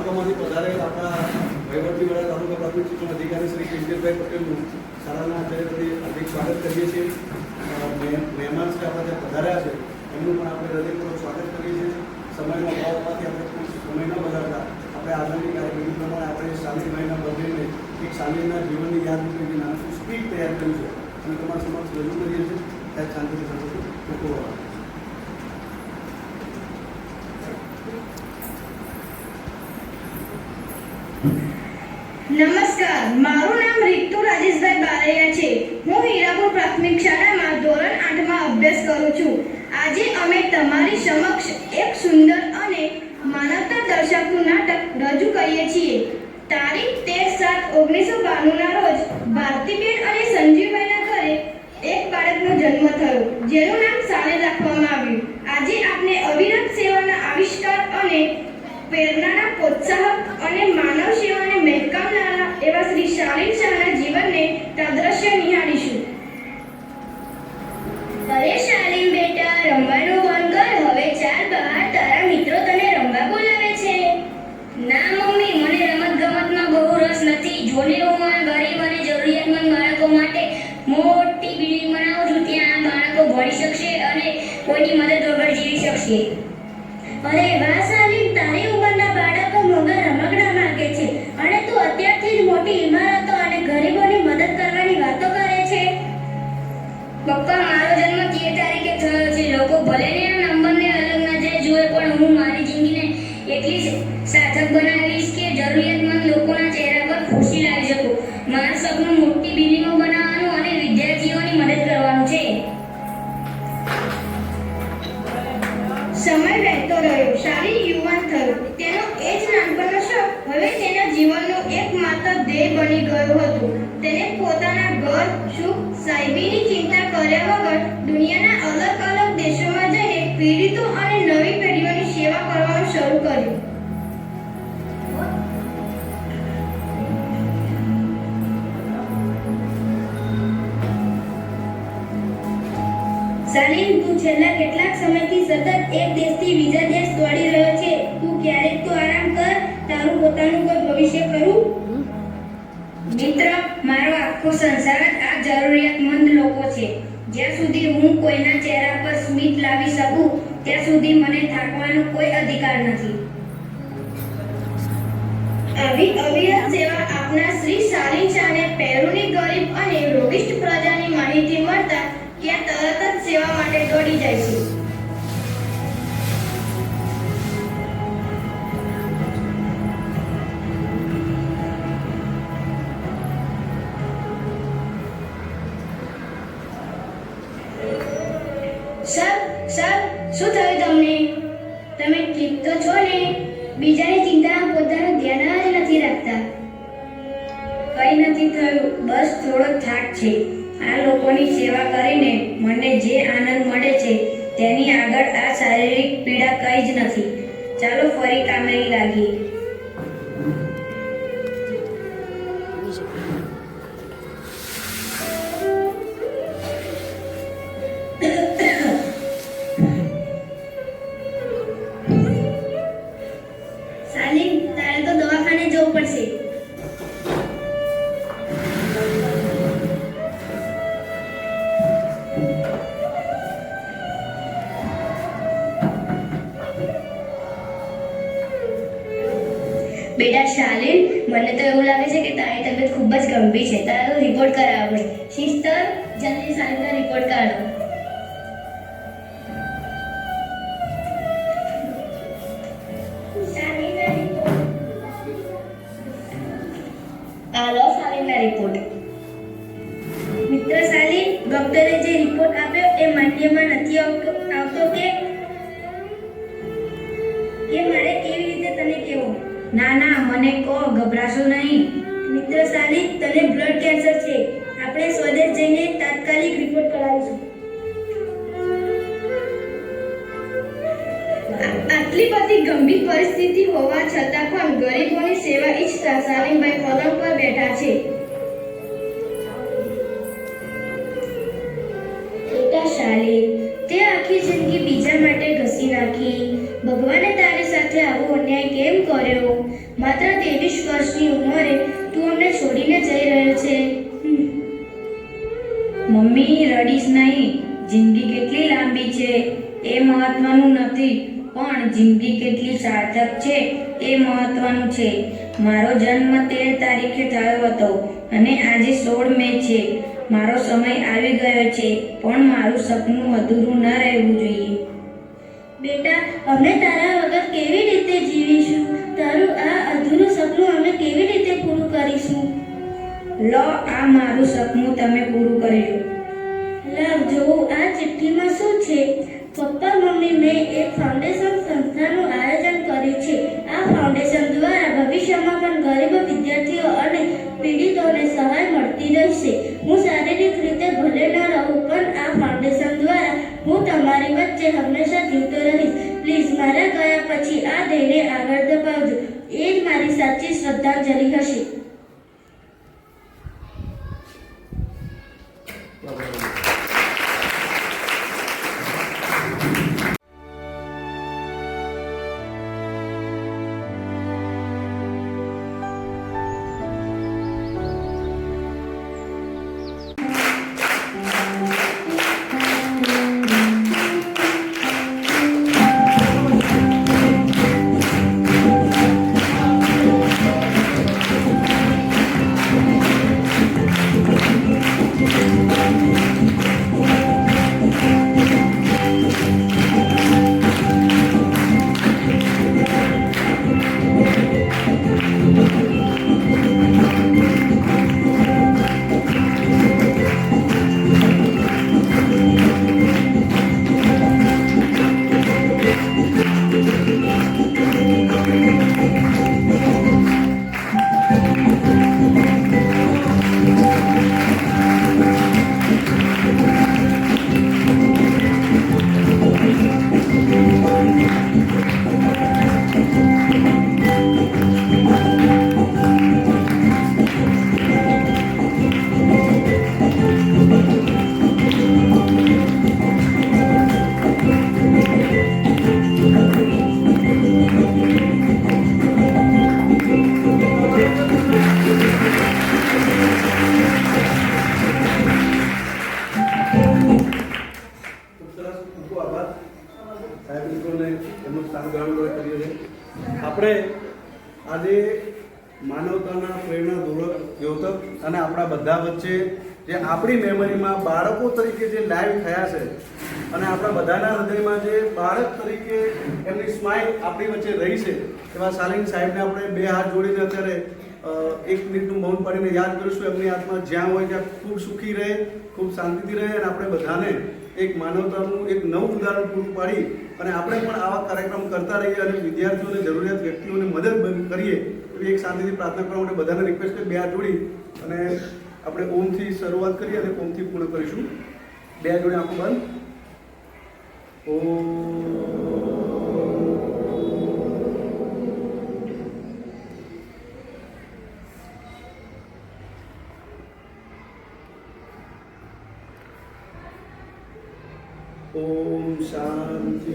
તાલુકામાંથી પધારેલ આપણા વહીવટીવાળા તાલુકા પ્રાથમિક શિક્ષણ અધિકારી શ્રી કિંજલભાઈ પટેલનું શાળાના આચાર્યથી હાર્દિક સ્વાગત કરીએ છીએ. મહેમાન શ્રી આપણા ત્યાં પધાર્યા છે એમનું પણ આપણે હૃદયપૂર્વક સ્વાગત કરીએ છીએ. સમયનો અભાવ હોવાથી આપણે સમય ન બગાડતા આપણે આગળની કાર્યક્રમ પ્રમાણે આપણે શાલીનભાઈના બર્થડેને એક શાલીનના જીવનની યાદ રૂપે નાનું સ્પીચ તૈયાર કર્યું છે અને તમારા સમક્ષ રજૂ કરીએ છીએ. ત્યારે શાંતિથી સાંભળો. નમસ્કાર, મારું નામ રીતુ રાજેશભાઈ બારૈયા છે. હું હીરાપુર પ્રાથમિક શાળામાં ધોરણ 8માં અભ્યાસ કરું છું. આજે અમે તમારી સમક્ષ એક સુંદર અને માનવતા દર્શાવતું નાટક રજૂ કરીએ છીએ. તારીખ 13/7/1992 ના રોજ ભારતીબેન અને સંજીવભાઈના ઘરે એક બાળકનો જન્મ થયો, જેનું નામ સાલેન રાખવામાં આવ્યું. આજે આપણે અવિરત સેવાના આવિષ્કાર અને પ્રેરણાના પ્રોત્સાહક અને માનવ સેવાને મહેકાવનારા એવા શ્રી શાલીન શાહના જીવનને તાદ્રશ્ય નિહાળીશું. અરે શાલીન બેટા, રમવાનું બંધ કર. હવે ચાલ બહાર, તારા મિત્રો તને રમવા બોલાવે છે. ના મમ્મી, મને રમત ગમતમાં બહુ રસ નથી. જોને હું આ ગરીબ અને જરૂરિયાતમંદ બાળકો માટે મોટી બિલ્ડિંગ બનાવું છું, ત્યાં બાળકો ભણી શકશે અને કોઈની મદદ વગર જીવી શકશે. અરે વાહ શાલીન, તારી ઉંમરના બાળકો મોંઘા રમકડા માંગે છે અને તું અત્યારથી જ મોટી ઇમારતો અને ગરીબોની મદદ કરવાની વાતો કરે છે. પપ્પા, મારો જન્મ 13 તારીખે થયો છે. લોકો ભલે ને આ નંબરને અલગ નજરે જુએ, પણ હું મારી જિંદગીને એટલી જ સાર્થક બનાવીશ કે જરૂરિયાતમંદ લોકોના ચહેરા પર ખુશી લાવી શકું. મારું સપનું મોટી બિલ્ડિંગો બનાવવાનું અને વિદ્યાર્થીઓની મદદ કરવાનું છે. સમય વહેતો રહ્યો. શાલીન યુવાન થયો. તેનો એ જ નાનપણનો શોખ હવે તેના જીવનનો એકમાત્ર ધ્યેય બની ગયો હતો. તેને પોતાના ઘર, સુખ, સાહેબીની ચિંતા કર્યા વગર દુનિયાના અલગ અલગ દેશોમાં જઈને પીડિતો અને નવી પેઢીઓની સેવા કરવાનું શરૂ કર્યું. શાલીન, તું છેલ્લા કેટલાક સમયથી સતત એક દેશથી બીજા દેશ દોડી રહ્યો છે. તું ક્યારેક તો આરામ કર. તારું પોતાનું કોઈ ભવિષ્ય ખરું? મિત્ર, મારો આખો સંસાર જ આ જરૂરિયાતમંદ લોકો છે. જ્યાં સુધી હું કોઈના ચહેરા પર સ્મિત લાવી શકું, ત્યાં સુધી મને થાકવાનો કોઈ અધિકાર નથી. આવી અવિરત સેવા આપનાર શ્રી શાલીન શાહને પેરુની ગરીબ અને રોગિષ્ટ પ્રજાની માહિતી મળતા ત્યાં તરત જ સેવા માટે દોડી જાય છે. સર, શું થયું તમને? તમે ઠીક તો છો ને? બીજાની ચિંતામાં પોતાનું ધ્યાન જ નથી રાખતા. કંઈ નથી થયું, બસ થોડો થાક છે. આ લોકોની સેવા કરીને મને જે આનંદ મળે છે તેની આગળ આ શારીરિક પીડા કંઈ જ નથી. ચાલો ફરી કામે લાગીએ. શાલીન, તારે તો દવાખાને જવું પડશે. બેટા શાલીન, મને તો એવું લાગે છે કે તારી તબિયત ખૂબ જ ગંભીર છે. તારો રિપોર્ટ કરાવવો પડશે. સિસ્ટર, જલ્દી શાલીનનો રિપોર્ટ કાઢો. આ લો શાલીનના રિપોર્ટ. મિત્ર શાલીન, ડોક્ટરે જે રિપોર્ટ આપ્યો એ માન્યમાં નથી આવતો કે મારે કેવી રીતે તને કહેવું? ના ના, મને કહો, ગભરાશો નહીં. મિત્ર શાલીન, તને બ્લડ કેન્સર છે. આપણે સ્વદેશ જઈને તાત્કાલિક રિપોર્ટ કરાવીશું. આટલી બધી ગંભીર પરિસ્થિતિ હોવા છતાં પણ ગરીબોની સેવા ઈચ્છતા શાલીનભાઈ પલંગ પર બેઠા છે. બેટા શાલીન, તે આખી જિંદગી બીજા માટે ઘસી નાખી. ભગવાને તારી સાથે આવો અન્યાય કેમ કર્યો? માત્ર 23 વર્ષની ઉંમરે તું અમને છોડીને જઈ રહ્યો છે. મમ્મી રડીશ નહીં. જિંદગી કેટલી લાંબી છે એ મહત્વનું નથી, પણ જિંદગી કેટલી સાર્થક છે એ મહત્વનું છે. મારો જન્મ 13 તારીખે થયો હતો અને આજે 16 મે છે. મારો સમય આવી ગયો છે, પણ મારું સપનું અધૂરું ન રહેવું જોઈએ. બેટા, અમે તારા વગર કેવી રીતે જીવીશું? તારું આ અધૂરું સપનું અમે કેવી રીતે પૂરું કરીશું? લો, આ મારું સપનું તમે પૂરું કરજો. લાવ જોઉં આ ચિઠ્ઠીમાં શું છે. પપ્પા મમ્મી, મેં એક ફાઉન્ડેશન સંસ્થાનું આયોજન કર્યું છે. આ ફાઉન્ડેશન દ્વારા ભવિષ્યમાં પણ ગરીબ વિદ્યાર્થીઓ અને પીડિતોને સહાય મળતી રહેશે. હું શારીરિક રીતે ભલે ન રહું, પણ આ ફાઉન્ડેશન દ્વારા હું તમારી વચ્ચે હંમેશા જીવતો રહીશ. પ્લીઝ મારા ગયા પછી આ ધ્યેયને આગળ ધપાવજો. એ જ મારી સાચી શ્રદ્ધાંજલિ હશે. આપણે આજે માનવતાના પ્રેરણા દોરક દ્યોતક અને આપણા બધા વચ્ચે જે આપણી મેમરીમાં બાળકો તરીકે જે લાઈવ થયા છે અને આપણા બધાના હૃદયમાં જે બાળક તરીકે એમની સ્માઇલ આપણી વચ્ચે રહી છે એવા શાલીન સાહેબને આપણે બે હાથ જોડીને અત્યારે 1 મિનિટનું મૌન પાડીને યાદ કરીશું. એમની આત્મા જ્યાં હોય ત્યાં ખૂબ સુખી રહે, ખૂબ શાંતિથી રહે અને આપણે બધાને એક માનવતાનું એક નવું ઉદાહરણ પૂરું પાડી અને આપણે પણ આવા કાર્યક્રમ કરતા રહીએ અને વિદ્યાર્થીઓને જરૂરિયાત વ્યક્તિઓને મદદ કરીએ એવી એક શાંતિથી પ્રાર્થના કરવા માટે બધાને રિક્વેસ્ટ કરી બે હાથ જોડી અને આપણે ઓમથી શરૂઆત કરીએ અને ઓમથી પૂર્ણ કરીશું. બે હાથ જોડી આંખો બંધ. ઓમ શાંતિ.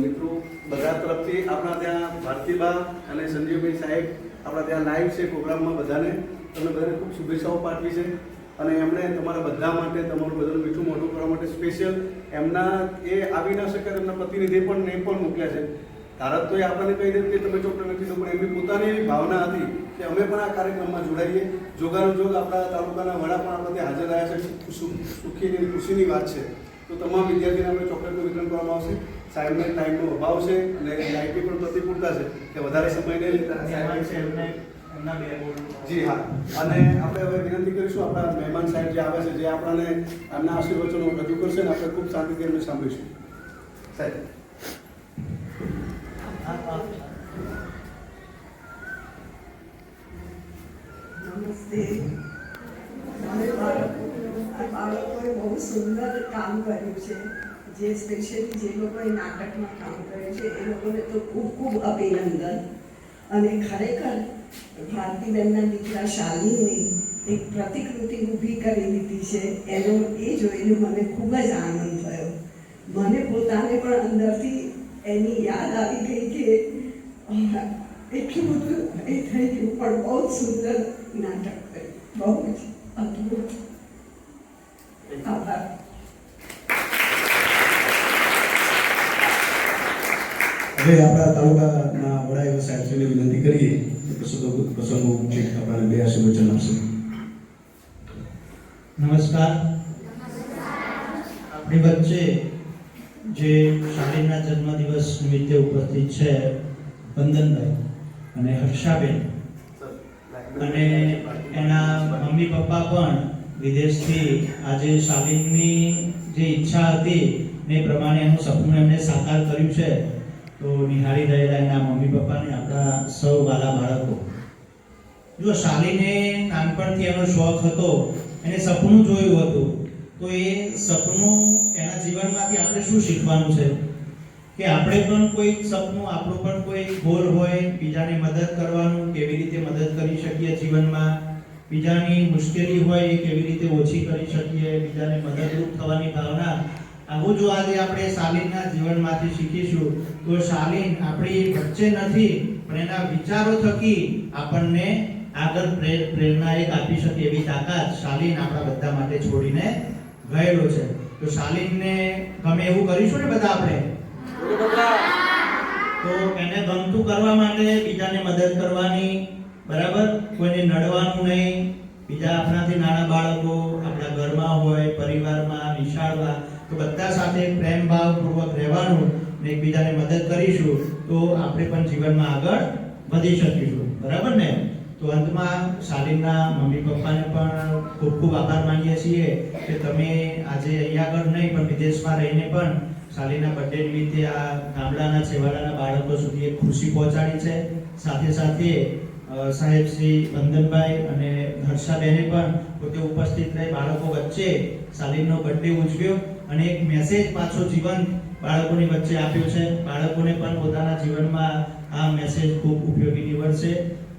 મિત્રો બધા તરફથી આપણા ત્યાં ભારતીબા અને સંજીવભાઈ સાહેબ આપણા ત્યાં લાઈવ છે પ્રોગ્રામમાં. બધાને તમને બધાને ખૂબ શુભેચ્છાઓ પાઠવી છે અને એમણે તમારા બધા માટે તમારું બધાનું મીઠું મોઢું કરવા માટે સ્પેશિયલ એમના એ આવી ન શકે એમના પ્રતિનિધિ પણ નેમ પણ મોકલ્યા છે. ભારત તો એ આપણને કહી દે કે તમે ચોક્કસ નથી તો, પણ એમની પોતાની એવી ભાવના હતી કે અમે પણ આ કાર્યક્રમમાં જોડાઈએ. જોગાનો જોગ આપણા તાલુકાના વડા પણ આપણા ત્યાં હાજર રહ્યા છે. સુખીની ખુશીની વાત છે. તો તમામ વિદ્યાર્થીને આપણે ચોકલેટનું વિતરણ કરવામાં આવશે. સાહેબને ટાઈમનો અભાવ છે અને લાઇટની પણ પ્રતિકૂળતા છે કે વધારે સમય નહીં લેતા. જી હા, અને આપણે હવે વિનંતી કરીશું આપણા મહેમાન સાહેબ જે આવે છે જે આપણને એમના આશીર્વચનો રજૂ કરશે અને આપણે ખૂબ શાંતિથી એમને સાંભળીશું. સાહેબ નમસ્તે. બાળકોએ બહુ સુંદર કામ કર્યું છે. જે સ્પેશિયલી જે લોકોએ નાટકમાં કામ કર્યું છે એ લોકોને તો ખૂબ ખૂબ અભિનંદન. અને ખરેખર ભારતીબેનના દીકરા શાલિની એક પ્રતિકૃતિ ઊભી કરી દીધી છે એનો એ જોઈને મને ખૂબ જ આનંદ થયો. મને પોતાને પણ અંદરથી એની યાદ આવી ગઈ કે એટલું બધું એ થઈ ગયું પણ બહુ જ સુંદર નાટક કર્યું, બહુ જ અદ્ભુત. આભાર. હવે આપણા તાલુકાના વડા એવા સાહેબશ્રીને વિનંતી કરીએ કે પ્રસંગો આપણાને બે આશીર્વચન આપશે. નમસ્કાર. આપણી વચ્ચે જે શાળીના જન્મદિવસ નિમિત્તે ઉપસ્થિત છે વંદનભાઈ અને હર્ષાબેન અને એના મમ્મી પપ્પા પણ વિદેશથી આજે શાલીનની જે ઈચ્છા હતી ને પ્રમાણે એનું સપનું એમને સાકાર કર્યું છે. તો નિહાળી રહેલા એના મમ્મી પપ્પાને આપણા સૌ વાલા બાળકો, જો શાલીને નાનપણથી એનો શોખ હતો, એને સપનું જોયું હતું, તો એ સપનું એના જીવનમાંથી આપણે શું શીખવાનું છે કે આપણે પણ કોઈ સપનું, આપણું પણ કોઈ ગોલ હોય, બીજાને મદદ કરવાનું, કેવી રીતે મદદ કરી શકીએ જીવનમાં, બીજાની મુશ્કેલી હોય એ કેવી રીતે ઓછી કરી શકીએ, બીજાને મદદરૂપ થવાની ભાવના, આવું જો આજે આપણે શાલીનના જીવનમાંથી શીખીશું તો શાલીન આપણી વચ્ચે નથી પણ એના વિચારો થકી આપણને આગળ પ્રેરણા એક આપી શકે એવી તાકાત શાલીન આપણા બધા માટે છોડીને ગયેલો છે. તો શાલીનને ગમે એવું કરીશું ને બધા આપણે, તો એને ગમતું કરવા માટે બીજાને મદદ કરવાની, બરાબર, કોઈને નડવાનું નહીં, બીજા આપણાથી નાના બાળકો આપણા ઘરમાં હોય, પરિવારમાં, નિશાળમાં, તો બધા સાથે પ્રેમ ભાવપૂર્વક રહેવાનું ને એકબીજાને મદદ કરીશું તો આપણે પણ જીવનમાં આગળ વધી શકીશું, બરાબર ને? તો અંતમાં શાલીનના મમ્મી પપ્પાને પણ ખૂબ ખૂબ આભાર માનીએ છીએ કે તમે આજે અહીંયા આગળ નહીં પણ વિદેશમાં રહીને પણ શાલીનના બર્થડે નિમિત્તે આ ગામડાના છેવાડાના બાળકો સુધી એક ખુશી પહોંચાડી છે. સાથે સાથે સાહેબ શ્રી વંદનભાઈ અને હર્ષાબેને પણ પોતે ઉપસ્થિત રહી બાળકો વચ્ચે શાલીનનો બર્થડે ઉજવ્યો અને એક મેસેજ પાછો જીવન બાળકોની વચ્ચે આપ્યો છે. બાળકોને પણ પોતાના જીવનમાં આ મેસેજ ખૂબ ઉપયોગી નીવડશે.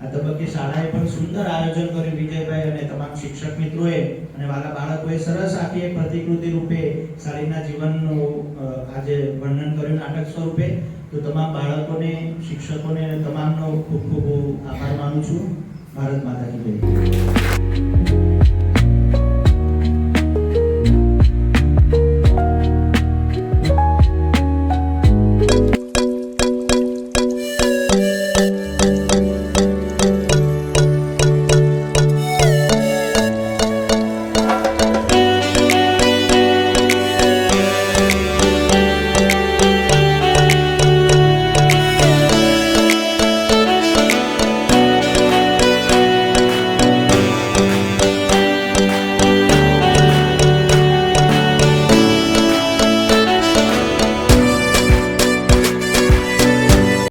આ તબક્કે શાળાએ પણ સુંદર આયોજન કર્યું વિજયભાઈ અને તમામ શિક્ષક મિત્રોએ અને વાલા બાળકોએ સરસ આખી એક પ્રતિકૃતિ રૂપે શાળાના જીવનનું આજે વર્ણન કર્યું નાટક સ્વરૂપે. તો તમામ બાળકોને, શિક્ષકોને અને તમામનો ખૂબ ખૂબ આભાર માનું છું. ભારત માતા કી જય.